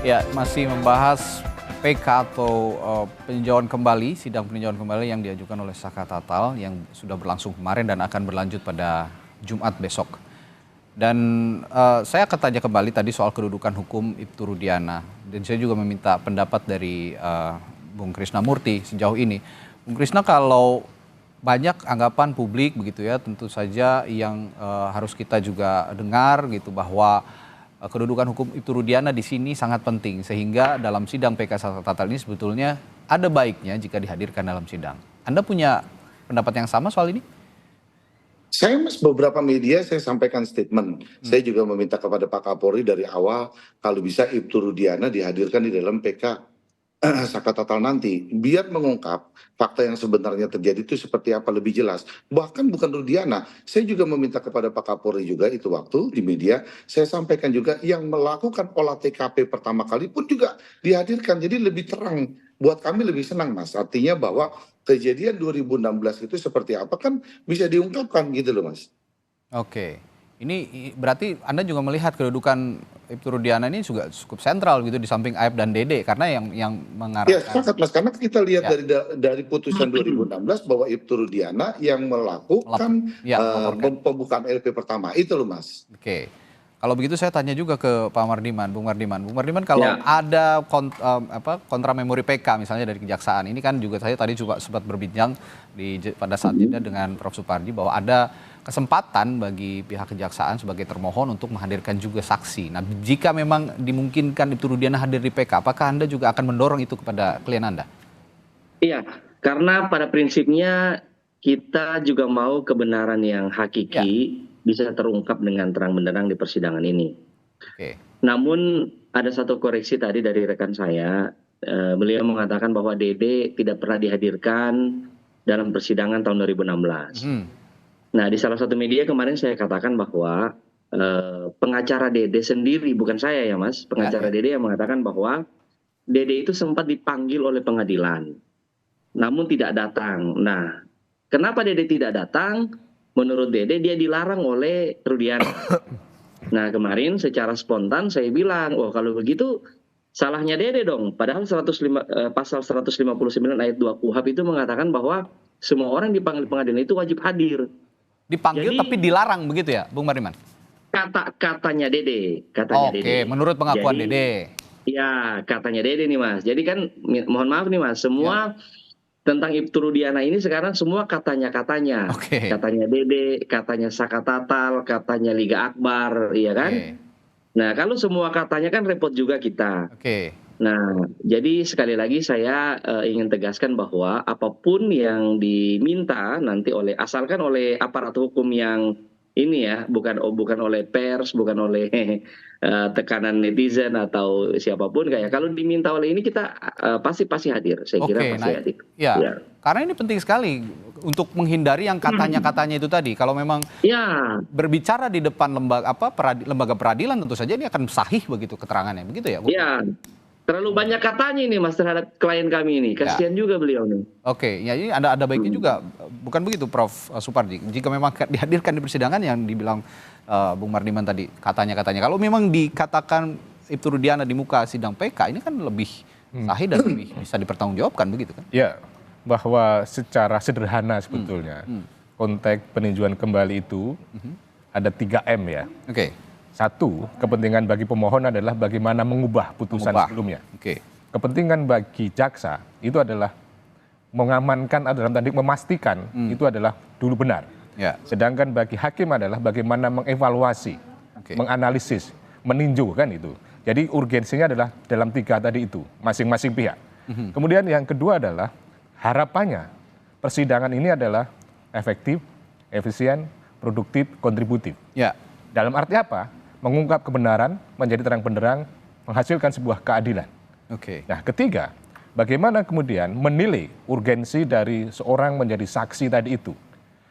Ya, masih membahas PK atau peninjauan kembali, sidang peninjauan kembali yang diajukan oleh Saka Tatal yang sudah berlangsung kemarin dan akan berlanjut pada Jumat besok. Dan saya akan tanya kembali tadi soal kedudukan hukum Ibtu Rudiana. Dan saya juga meminta pendapat dari Bung Krisnamurti sejauh ini. Bung Krisna, kalau banyak anggapan publik begitu ya, tentu saja yang harus kita juga dengar gitu bahwa kedudukan hukum Ibtu Rudiana di sini sangat penting sehingga dalam sidang PK Saka Tatal ini sebetulnya ada baiknya jika dihadirkan dalam sidang. Anda punya pendapat yang sama soal ini? Saya beberapa media saya sampaikan statement. Saya juga meminta kepada Pak Kapolri dari awal kalau bisa Ibtu Rudiana dihadirkan di dalam PK Saka Tatal nanti biar mengungkap fakta yang sebenarnya terjadi itu seperti apa lebih jelas. Bahkan bukan Rudiana, saya juga meminta kepada Pak Kapolri juga itu waktu di media saya sampaikan juga yang melakukan olah TKP pertama kali pun juga dihadirkan. Jadi lebih terang, buat kami lebih senang Mas. Artinya bahwa kejadian 2016 itu seperti apa kan bisa diungkapkan gitu loh Mas. Oke, ini berarti Anda juga melihat kedudukan Ibtu Rudiana ini juga cukup sentral gitu di samping Aib dan Dede karena yang Ya mengarahkan. sepakat Mas, karena kita lihat Ya. dari putusan 2016 bahwa Ibtu Rudiana yang melakukan pembukaan LP pertama itu loh Mas. Oke. Kalau begitu saya tanya juga ke Pak Mardiman, Bung Mardiman. Bung Mardiman, kalau ada kontra memori PK misalnya dari kejaksaan, ini kan juga saya tadi juga sempat berbincang pada saat jeda dengan Prof. Supardi bahwa ada kesempatan bagi pihak kejaksaan sebagai termohon untuk menghadirkan juga saksi. Nah, jika memang dimungkinkan Ibtu Rudiana hadir di PK, apakah Anda juga akan mendorong itu kepada klien Anda? Iya, karena pada prinsipnya kita juga mau kebenaran yang hakiki bisa terungkap dengan terang benderang di persidangan ini. Oke. Namun ada satu koreksi tadi dari rekan saya, beliau mengatakan bahwa Dede tidak pernah dihadirkan dalam persidangan tahun 2016. Nah, di salah satu media kemarin saya katakan bahwa pengacara Dede sendiri, bukan saya ya Mas, pengacara Dede yang mengatakan bahwa Dede itu sempat dipanggil oleh pengadilan, namun tidak datang. Nah, kenapa Dede tidak datang? Menurut Dede dia dilarang oleh Rudiana. Nah, kemarin secara spontan saya bilang, oh kalau begitu salahnya Dede dong. Padahal pasal 159 ayat 2 KUHP itu mengatakan bahwa semua orang dipanggil pengadilan itu wajib hadir. Dipanggil jadi, tapi dilarang begitu ya, Bung Mardiman? Katanya Dede. Oke, menurut pengakuan Dede. Ya, katanya Dede nih Mas. Jadi kan mohon maaf nih Mas, semua tentang Ibtu Rudiana ini sekarang semua katanya. Katanya Dede, katanya Saka Tatal, katanya Liga Akbar, iya kan? Nah, kalau semua katanya kan repot juga kita. Nah, jadi sekali lagi saya ingin tegaskan bahwa apapun yang diminta nanti asalkan oleh aparat hukum yang ini ya, bukan oleh pers, bukan oleh tekanan netizen atau siapapun, kayak kalau diminta oleh ini kita pasti hadir. Saya kira pasti hadir. Ya, karena ini penting sekali untuk menghindari yang katanya itu tadi. Kalau memang berbicara di depan lembaga peradilan tentu saja ini akan sahih begitu keterangannya, begitu ya, Bu? Iya. Terlalu banyak katanya ini Mas terhadap klien kami ini. Kasihan juga beliau nih. Oke, ya ini ada baiknya juga. Bukan begitu Prof. Supardi. Jika memang dihadirkan di persidangan yang dibilang Bung Mardiman tadi, katanya. Kalau memang dikatakan Ibtu Rudiana di muka sidang PK, ini kan lebih sahih dan lebih bisa dipertanggungjawabkan begitu kan? Ya, bahwa secara sederhana sebetulnya konteks peninjauan kembali itu ada 3M ya. Oke. Satu, kepentingan bagi pemohon adalah bagaimana mengubah putusan sebelumnya. Kepentingan bagi jaksa itu adalah mengamankan dalam tanda memastikan itu adalah dulu benar. Sedangkan bagi hakim adalah bagaimana mengevaluasi, menganalisis, meninjau kan itu. Jadi urgensinya adalah dalam 3 tadi itu, masing-masing pihak. Kemudian yang kedua adalah harapannya persidangan ini adalah efektif, efisien, produktif, kontributif. Dalam arti apa? Mengungkap kebenaran, menjadi terang benderang, menghasilkan sebuah keadilan. Nah, ketiga, bagaimana kemudian menilai urgensi dari seorang menjadi saksi tadi itu.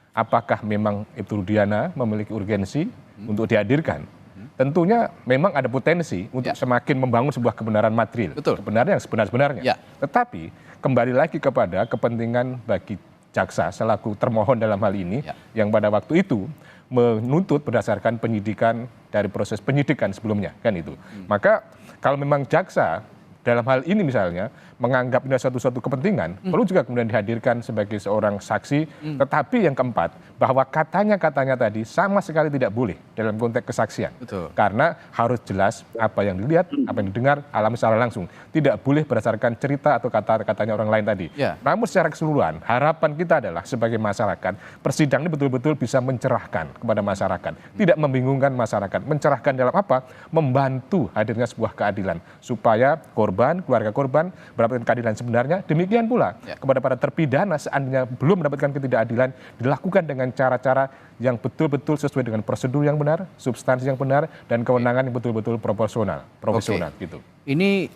Apakah memang Ibtu Rudiana memiliki urgensi untuk dihadirkan? Tentunya memang ada potensi untuk semakin membangun sebuah kebenaran material. Kebenaran yang sebenar-benarnya. Tetapi kembali lagi kepada kepentingan bagi jaksa selaku termohon dalam hal ini, yang pada waktu itu menuntut berdasarkan penyidikan dari proses penyidikan sebelumnya, kan itu. Maka kalau memang jaksa dalam hal ini misalnya menganggap ini suatu kepentingan, perlu juga kemudian dihadirkan sebagai seorang saksi. Tetapi yang keempat, bahwa katanya tadi sama sekali tidak boleh dalam konteks kesaksian. Betul. Karena harus jelas apa yang dilihat, apa yang didengar, alami secara langsung. Tidak boleh berdasarkan cerita atau kata-katanya orang lain tadi. Ya. Namun secara keseluruhan, harapan kita adalah sebagai masyarakat, persidangan ini betul-betul bisa mencerahkan kepada masyarakat. Tidak membingungkan masyarakat. Mencerahkan dalam apa? Membantu hadirnya sebuah keadilan. Supaya keluarga korban mendapatkan keadilan sebenarnya. Demikian pula kepada para terpidana seandainya belum mendapatkan ketidakadilan, dilakukan dengan cara-cara yang betul-betul sesuai dengan prosedur yang benar, substansi yang benar, dan kewenangan yang betul-betul proporsional, profesional gitu. Ini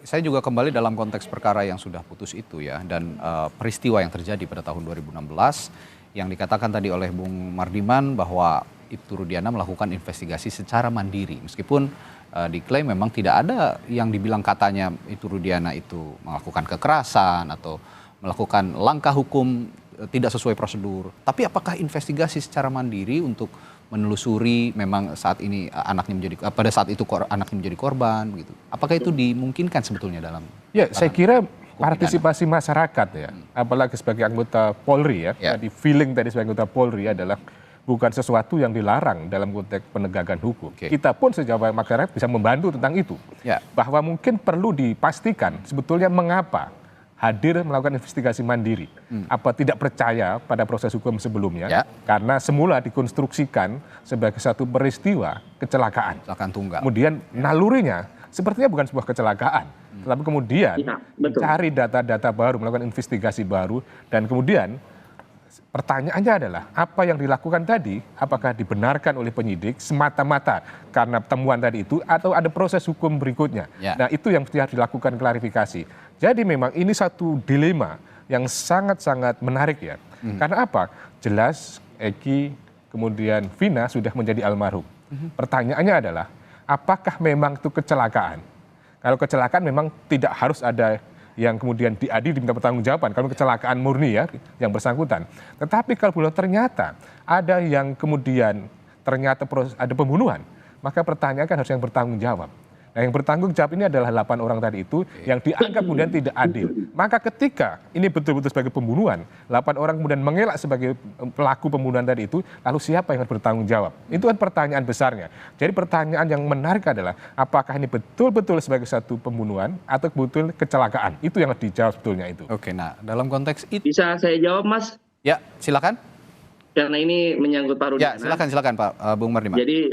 saya juga kembali dalam konteks perkara yang sudah putus itu ya, dan peristiwa yang terjadi pada tahun 2016 yang dikatakan tadi oleh Bung Mardiman bahwa Ibtu Rudiana melakukan investigasi secara mandiri, meskipun diklaim memang tidak ada yang dibilang katanya Ibtu Rudiana itu melakukan kekerasan atau melakukan langkah hukum tidak sesuai prosedur. Tapi apakah investigasi secara mandiri untuk menelusuri memang saat ini pada saat itu anaknya menjadi korban gitu. Apakah itu dimungkinkan sebetulnya dalam? Ya, saya kira partisipasi masyarakat ya, apalagi sebagai anggota Polri ya. Di feeling tadi sebagai anggota Polri adalah bukan sesuatu yang dilarang dalam konteks penegakan hukum. Kita pun sejauh masyarakat bisa membantu tentang itu. Bahwa mungkin perlu dipastikan sebetulnya mengapa hadir melakukan investigasi mandiri. Apa tidak percaya pada proses hukum sebelumnya? Karena semula dikonstruksikan sebagai satu peristiwa kecelakaan. Kecelakaan tunggal. Kemudian nalurinya sepertinya bukan sebuah kecelakaan. Tetapi kemudian mencari data-data baru, melakukan investigasi baru. Dan kemudian pertanyaannya adalah apa yang dilakukan tadi apakah dibenarkan oleh penyidik semata-mata karena temuan tadi itu atau ada proses hukum berikutnya. Nah itu yang harus dilakukan klarifikasi. Jadi memang ini satu dilema yang sangat-sangat menarik ya. Karena apa? Jelas Eki kemudian Vina sudah menjadi almarhum. Pertanyaannya adalah apakah memang itu kecelakaan? Kalau kecelakaan memang tidak harus ada yang kemudian diadili diminta pertanggungjawaban kalau kecelakaan murni ya yang bersangkutan. Tetapi kalau ternyata ada yang kemudian ternyata ada pembunuhan, maka pertanyaan kan harus yang bertanggung jawab. Nah yang bertanggung jawab ini adalah 8 orang tadi itu yang dianggap kemudian tidak adil. Maka ketika ini betul-betul sebagai pembunuhan, 8 orang kemudian mengelak sebagai pelaku pembunuhan tadi itu, lalu siapa yang harus bertanggung jawab? Itu kan pertanyaan besarnya. Jadi pertanyaan yang menarik adalah apakah ini betul-betul sebagai satu pembunuhan atau betul kecelakaan? Itu yang harus dijawab sebetulnya itu. Oke, nah dalam konteks itu. Bisa saya jawab Mas? Ya, silakan. Karena ini menyangkut Pak Rudiana. Ya, silakan Pak Bung Mardiman. Jadi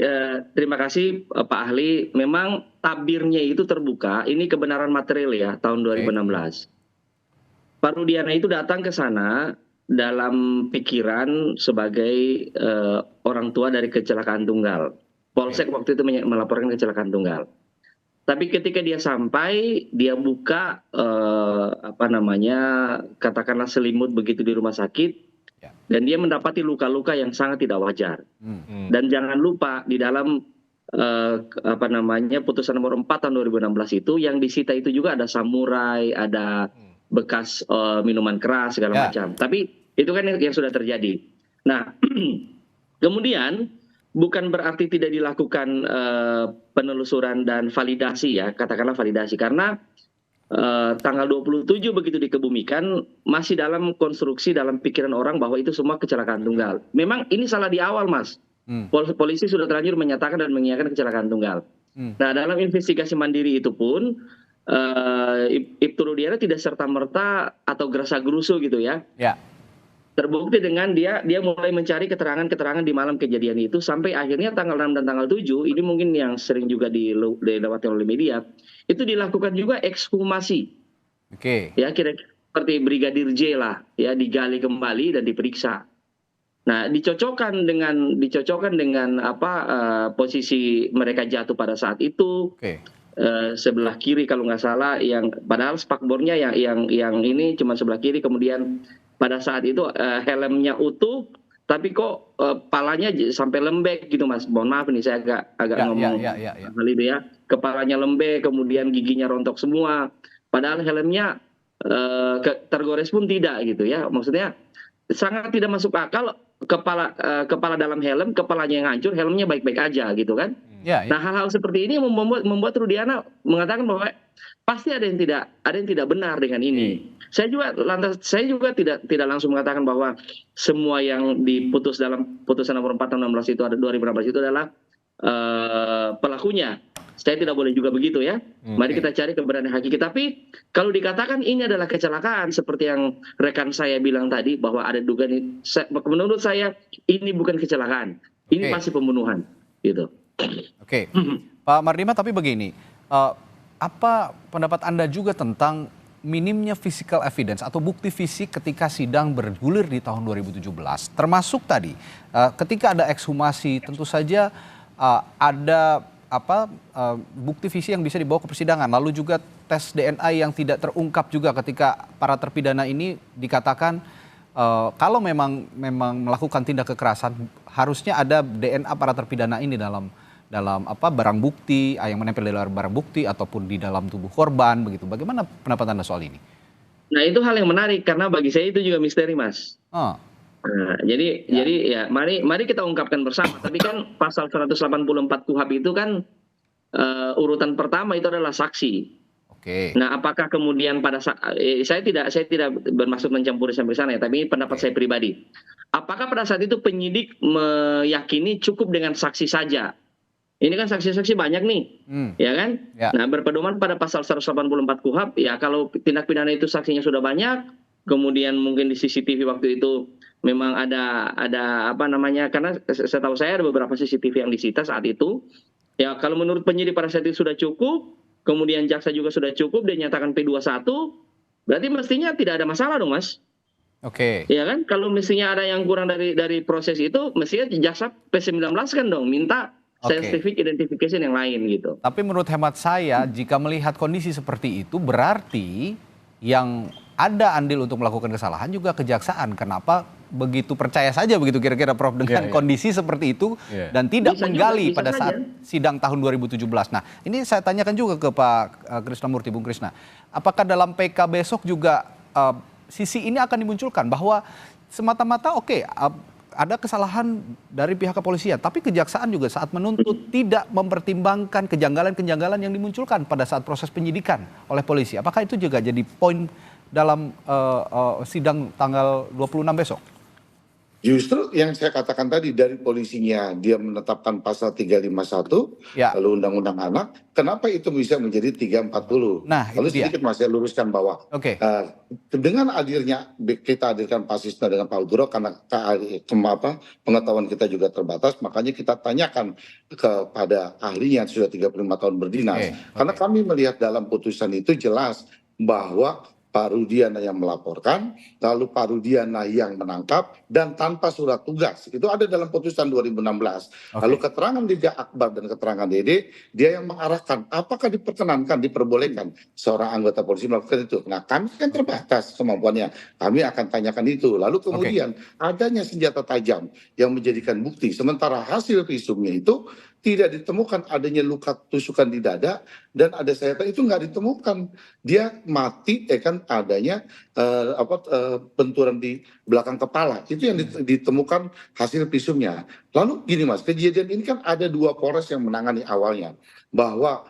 terima kasih Pak Ahli. Memang tabirnya itu terbuka. Ini kebenaran material ya tahun 2016. Pak Rudiana itu datang ke sana dalam pikiran sebagai orang tua dari kecelakaan tunggal. Polsek waktu itu melaporkan kecelakaan tunggal. Tapi ketika dia sampai, dia buka katakanlah selimut begitu di rumah sakit. Dan dia mendapati luka-luka yang sangat tidak wajar. Dan jangan lupa di dalam putusan nomor 4 tahun 2016 itu yang disita itu juga ada samurai, ada bekas minuman keras segala macam. Tapi itu kan yang sudah terjadi. Nah, kemudian bukan berarti tidak dilakukan penelusuran dan validasi ya, katakanlah validasi karena tanggal 27 begitu dikebumikan masih dalam konstruksi dalam pikiran orang bahwa itu semua kecelakaan tunggal. Memang ini salah di awal Mas. Polisi sudah terlanjur menyatakan dan mengiyakan kecelakaan tunggal. Nah dalam investigasi mandiri itu pun Ibtu Rudiana tidak serta-merta atau gerasa-gerusu gitu ya. Terbukti dengan dia mulai mencari keterangan-keterangan di malam kejadian itu sampai akhirnya tanggal 6 dan tanggal 7 ini mungkin yang sering juga dilewati oleh media itu dilakukan juga ekshumasi. Ya kira-kira seperti Brigadir J lah ya digali kembali dan diperiksa. Nah dicocokkan dengan posisi mereka jatuh pada saat itu. Sebelah kiri kalau nggak salah yang padahal spakbornya yang ini cuma sebelah kiri kemudian pada saat itu helmnya utuh tapi kok palanya sampai lembek gitu Mas. Mohon maaf nih saya agak ngomong hal itu ya. Kepalanya lembek kemudian giginya rontok semua. Padahal helmnya tergores pun tidak gitu ya. Maksudnya sangat tidak masuk akal kepala dalam helm, kepalanya yang hancur, helmnya baik-baik aja gitu kan. Nah, hal-hal seperti ini membuat Rudiana mengatakan bahwa pasti ada yang tidak benar dengan ini. Saya juga tidak langsung mengatakan bahwa semua yang diputus dalam putusan nomor 4 tahun 16 itu ada 2016 itu adalah pelakunya. Saya tidak boleh juga begitu ya. Mari kita cari kebenaran hakiki. Tapi kalau dikatakan ini adalah kecelakaan seperti yang rekan saya bilang tadi bahwa ada dugaan, menurut saya ini bukan kecelakaan. Ini pasti pembunuhan gitu. Oke. Pak Mardima, tapi begini, apa pendapat Anda juga tentang minimnya physical evidence atau bukti fisik ketika sidang bergulir di tahun 2017, termasuk tadi ketika ada ekshumasi, tentu saja ada bukti fisik yang bisa dibawa ke persidangan, lalu juga tes DNA yang tidak terungkap juga ketika para terpidana ini dikatakan kalau memang melakukan tindak kekerasan harusnya ada DNA para terpidana ini dalam barang bukti yang menempel di dalam barang bukti ataupun di dalam tubuh korban begitu. Bagaimana pendapat Anda soal ini? Nah, itu hal yang menarik karena bagi saya itu juga misteri, Mas. Nah, jadi ya mari kita ungkapkan bersama. Tapi kan pasal 184 KUHP itu kan urutan pertama itu adalah saksi. Nah, apakah kemudian pada saat saya tidak bermaksud mencampuri sampai sana ya, tapi pendapat saya pribadi. Apakah pada saat itu penyidik meyakini cukup dengan saksi saja? Ini kan saksi-saksi banyak nih, ya kan? Nah, berpedoman pada pasal 184 KUHP, ya kalau tindak pidana itu saksinya sudah banyak, kemudian mungkin di CCTV waktu itu memang ada karena setahu saya ada beberapa CCTV yang disita saat itu. Ya kalau menurut penyidik pada saat itu sudah cukup, kemudian jaksa juga sudah cukup, dia nyatakan P21, berarti mestinya tidak ada masalah dong, Mas. Ya kan? Kalau mestinya ada yang kurang dari proses itu, mestinya jaksa P19 kan dong, minta scientific identification yang lain gitu. Tapi menurut hemat saya, jika melihat kondisi seperti itu, berarti yang ada andil untuk melakukan kesalahan juga kejaksaan. Kenapa begitu percaya saja begitu kira-kira Prof dengan kondisi seperti itu dan tidak menggali pada saat sidang tahun 2017. Nah, ini saya tanyakan juga ke Pak Krisnamurti, Bung Krisna. Apakah dalam PK besok juga sisi ini akan dimunculkan bahwa semata-mata ada kesalahan dari pihak kepolisian, tapi kejaksaan juga saat menuntut tidak mempertimbangkan kejanggalan-kejanggalan yang dimunculkan pada saat proses penyidikan oleh polisi. Apakah itu juga jadi poin dalam sidang tanggal 26 besok? Justru yang saya katakan tadi, dari polisinya dia menetapkan pasal 351 lalu undang-undang anak, kenapa itu bisa menjadi 340? Nah, lalu sedikit Mas, saya luruskan bahwa dengan hadirnya kita hadirkan Pak Sisna dengan Pak Ugro karena pengetahuan kita juga terbatas, makanya kita tanyakan kepada ahlinya yang sudah 35 tahun berdinas. Karena kami melihat dalam putusan itu jelas bahwa Pak Rudiana yang melaporkan, lalu Pak Rudiana yang menangkap, dan tanpa surat tugas. Itu ada dalam putusan 2016. Lalu keterangan Dija Akbar dan keterangan Dede, dia yang mengarahkan apakah diperbolehkan seorang anggota polisi melakukan itu. Nah, kami kan terbatas kemampuannya. Kami akan tanyakan itu. Lalu kemudian adanya senjata tajam yang menjadikan bukti. Sementara hasil visumnya itu tidak ditemukan adanya luka tusukan di dada dan ada sayatan, itu nggak ditemukan. Dia mati adanya benturan di belakang kepala. Itu yang ditemukan hasil visumnya. Lalu gini Mas, kejadian ini kan ada 2 Polres yang menangani awalnya. Bahwa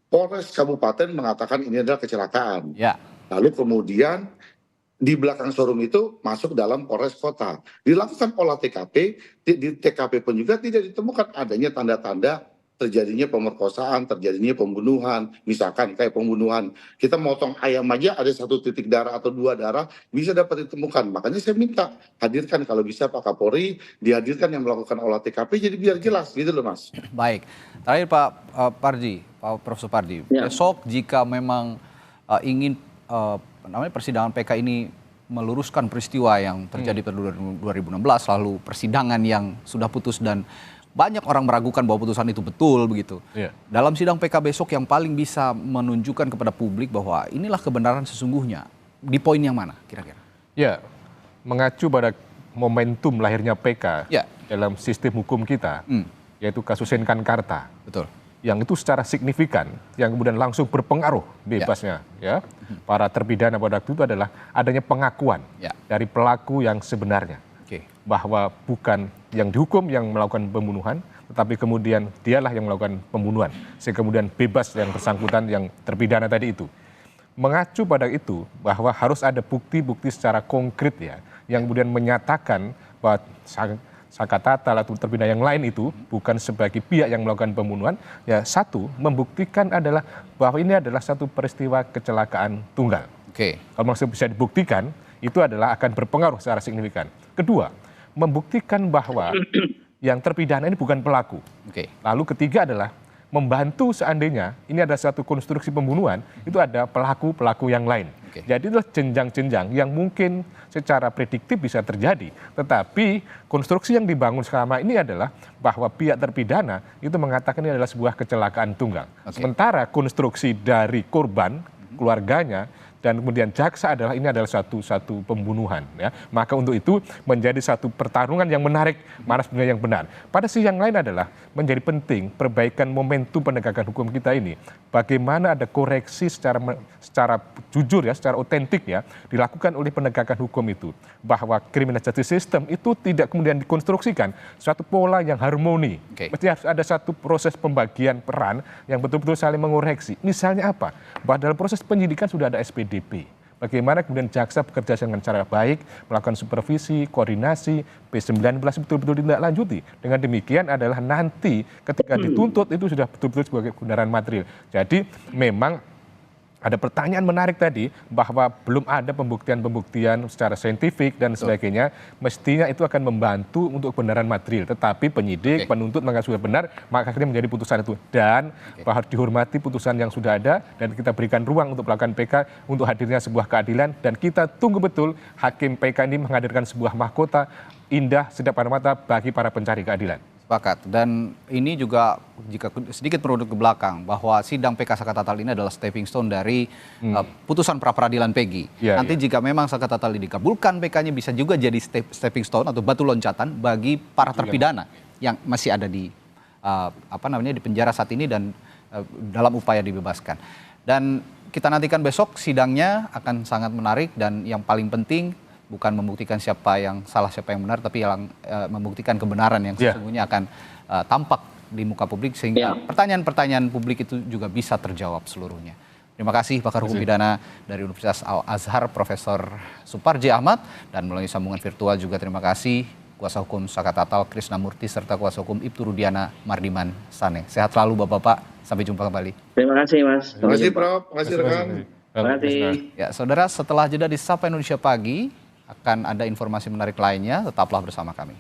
Polres Kabupaten mengatakan ini adalah kecelakaan. Lalu kemudian di belakang showroom itu masuk dalam Polres Kota. Dilakukan olah TKP, di TKP pun juga tidak ditemukan adanya tanda-tanda terjadinya pemerkosaan, terjadinya pembunuhan. Misalkan kayak pembunuhan, kita motong ayam aja ada 1 titik darah atau 2 darah, bisa dapat ditemukan. Makanya saya minta hadirkan kalau bisa Pak Kapolri, dihadirkan yang melakukan olah TKP, jadi biar jelas gitu loh Mas. Baik, terakhir Pak Pardi, Pak Prof. Supardi, besok jika memang ingin persidangan PK ini meluruskan peristiwa yang terjadi pada 2016, lalu persidangan yang sudah putus dan banyak orang meragukan bahwa putusan itu betul begitu. Dalam sidang PK besok yang paling bisa menunjukkan kepada publik bahwa inilah kebenaran sesungguhnya, di poin yang mana kira-kira? Ya, mengacu pada momentum lahirnya PK dalam sistem hukum kita, yaitu kasus Senkan Karta. Betul. Yang itu secara signifikan, yang kemudian langsung berpengaruh bebasnya para terpidana pada waktu itu adalah adanya pengakuan dari pelaku yang sebenarnya. bahwa bukan yang dihukum yang melakukan pembunuhan, tetapi kemudian dialah yang melakukan pembunuhan, sehingga kemudian bebas yang bersangkutan yang terpidana tadi itu. Mengacu pada itu bahwa harus ada bukti-bukti secara konkret ya, yang kemudian menyatakan bahwa Saka Tatal atau terpidana yang lain itu bukan sebagai pihak yang melakukan pembunuhan, ya satu, membuktikan adalah bahwa ini adalah satu peristiwa kecelakaan tunggal. Kalau maksudnya bisa dibuktikan, itu adalah akan berpengaruh secara signifikan. Kedua, membuktikan bahwa yang terpidana ini bukan pelaku. Lalu ketiga adalah membantu seandainya ini ada satu konstruksi pembunuhan, itu ada pelaku-pelaku yang lain. Jadi itu jenjang-jenjang yang mungkin secara prediktif bisa terjadi. Tetapi konstruksi yang dibangun selama ini adalah bahwa pihak terpidana itu mengatakan ini adalah sebuah kecelakaan tunggal. Sementara konstruksi dari korban, keluarganya, dan kemudian jaksa adalah ini adalah satu pembunuhan ya. Maka untuk itu menjadi satu pertarungan yang menarik mana sebenarnya yang benar. Pada sisi yang lain adalah menjadi penting perbaikan momentum penegakan hukum kita ini. Bagaimana ada koreksi secara jujur ya, secara otentik ya dilakukan oleh penegakan hukum itu, bahwa criminal justice system itu tidak kemudian dikonstruksikan suatu pola yang harmoni. Mesti harus ada satu proses pembagian peran yang betul-betul saling mengoreksi. Misalnya apa? Bahwa dalam proses penyidikan sudah ada SPDP. Bagaimana kemudian jaksa bekerja dengan cara baik, melakukan supervisi, koordinasi, P19 betul-betul ditindaklanjuti. Dengan demikian adalah nanti ketika dituntut itu sudah betul-betul sebagai kebenaran material. Jadi memang ada pertanyaan menarik tadi bahwa belum ada pembuktian-pembuktian secara saintifik dan sebagainya, mestinya itu akan membantu untuk kebenaran material. Tetapi penyidik, penuntut maka sudah benar, maka akhirnya menjadi putusan itu. Dan bahwa dihormati putusan yang sudah ada dan kita berikan ruang untuk melakukan PK untuk hadirnya sebuah keadilan, dan kita tunggu betul hakim PK ini menghadirkan sebuah mahkota indah sedap pada mata bagi para pencari keadilan. Sepakat. Dan ini juga jika sedikit merunut ke belakang bahwa sidang PK Saka Tatal ini adalah stepping stone dari putusan pra-peradilan Peggy. Nanti jika memang Saka Tatal ini dikabulkan, PK-nya bisa juga jadi stepping stone atau batu loncatan bagi para terpidana yang masih ada di di penjara saat ini dan dalam upaya dibebaskan. Dan kita nantikan besok sidangnya akan sangat menarik, dan yang paling penting bukan membuktikan siapa yang salah, siapa yang benar, tapi yang membuktikan kebenaran yang sesungguhnya akan tampak di muka publik, sehingga pertanyaan-pertanyaan publik itu juga bisa terjawab seluruhnya. Terima kasih pakar hukum pidana dari Universitas Al-Azhar, Profesor Suparji Ahmad, dan melalui sambungan virtual juga terima kasih kuasa hukum Saka Tatal Krisnamurti serta kuasa hukum Ibtu Rudiana Mardiman Sane. Sehat selalu Bapak-bapak, sampai jumpa kembali. Terima kasih Mas. Terima kasih Prof, terima kasih rekan. Terima kasih. Ya, saudara, setelah jeda di Sapa Indonesia Pagi akan ada informasi menarik lainnya, tetaplah bersama kami.